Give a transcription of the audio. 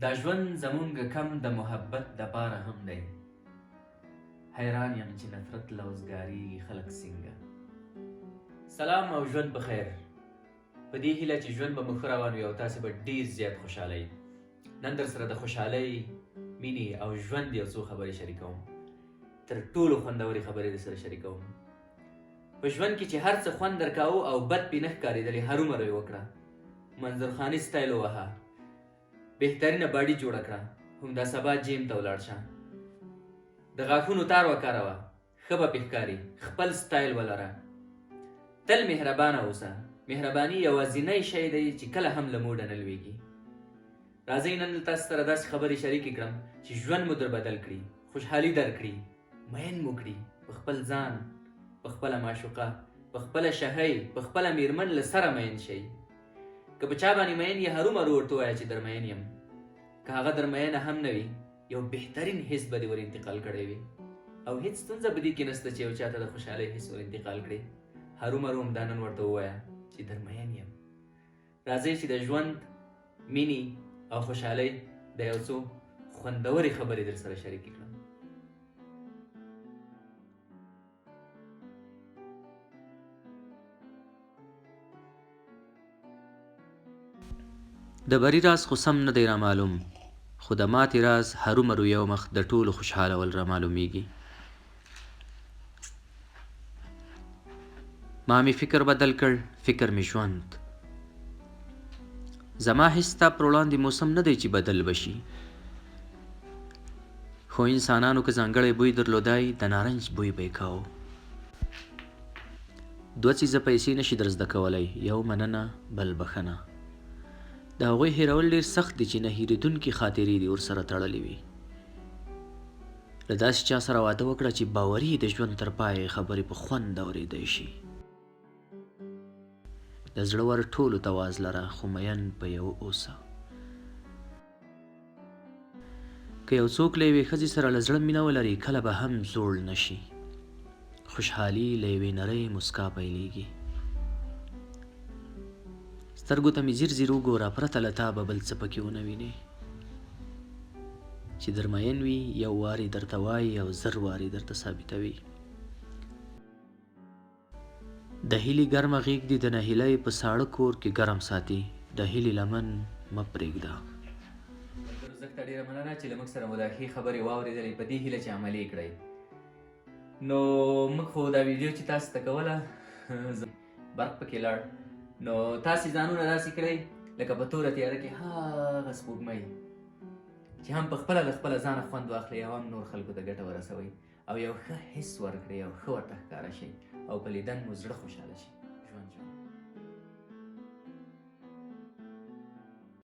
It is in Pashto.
دا ژوند زمونږ کم د محبت دپاره هم دی. حیران یم چې نفرت له اوزګارېږي خلک څنګه. سلام او ژوند په خیر. په دې هیله چې ژوند به مو ښه روان وي او تاسې به ډېر زیات خوشحاله یئ. نن در سره د خوشحالۍ، مینې او ژوند یو څو خبرې شریکوم. تر ټولو خوندورې خبرې در سره شریکوم. په ژوند کې چې هر څه خوند درکاوه او بد پې نه ښکارېدلې، هرومرو یې وکړه. منظرخاني سټایل ووهه، بهترینه باډي جوړه کړه، همدا سبا جیم ته ولاړ شه. د غاښونو تار وکاروه، ښه به پې ښکاري. خپل سټایل ولره. تل مهربانه اوسه. مهرباني یوازینی شی دی چې کله هم له موډه نه لویږي. راځئ نن تاسو سره داسې خبرې شریکې کړم چې ژوند مو در بدل کړي، خوشحالي درکړي، مین مو کړي په خپل ځان، په خپله معشوقه، په خپله شهۍ، په خپله میرمن له سره مین شئ. که په چا باندې مین یې هرومرو ورته ووایه چې در مین یم. که هغه در مینه هم نه وي، یو بهترین حس به دې ور انتقال کړی وي او هېڅ ستونزه په دې کې نشته چې یو چا ته د خوشحالۍ حس ور انتقال کړي. هرومرو همدا نن ورته ووایه چې در مین یم. راځئ چې د ژوند، مینې او خوشحالۍ د یو څو خوندورې خبرې در سره شریکې کړم. د بری راز خو سم نه دی را معلوم، خو د ماتې راز هرومرو یو مخ د ټولو خوشحالول را معلومیږي. ما مې فکر بدل کړ، فکر مې ژوند. زما هیڅ ستا پر وړاندې موسم نه دی چې بدل بشي، خو انسانانو که ځانګړی بوی درلودای د نارنج بوی به یې کاوه. دوه څیزه پیسې نشي در زده کولی، یو مننه، بل بښنه. د هغوی هیرول ډېر سخت دي چې نه هیرېدونکي خاطرې دي ورسره تړلې وي. له داسې چا سره واده وکړه چې باوري د ژوند تر پایه خبرې په خوند اورېدی شي. د زړه ور ټولو ته واز لره، خو مین په یو اوسه. که یو څوک له یوې ښځې سره له زړه مینه ولري، کله به هم زوړ نشي. خوشحالي له یوې نرۍ مسکا پیلېږي. سترګو ته مې ځیر ځیر وګوره، پرته له تا به بل څه پکې ونه وینې. چې در مین وي، یو وارې درته وایي او زر وارې درته ثابتوي. د هیلې ګرمه غېږ دې د نهیلۍ په ساړه کور کې ګرم ساتي. د هیلې لمن مه پرېږده. زه ته ډېره مننه چې له موږ سره مو دا ښې خبرې واورېدلې، په دې هیله چې عملي یې کړئ. نو موږ خو دا ویډیو چې تاسو ته کوله، برق پکې لاړ، نو تاسې ځانونه داسې کړئ لکه په توره تیاره کې هغه سپوږمۍ چې هم په خپله له خپله ځانه خوند واخلئ او هم نور خلکو ته ګټه ورسوئ او یو ښه حس ورکړئ او ښه ورته ښکاره شئ او په لیدن مو زړه خوشحاله شي. ژوند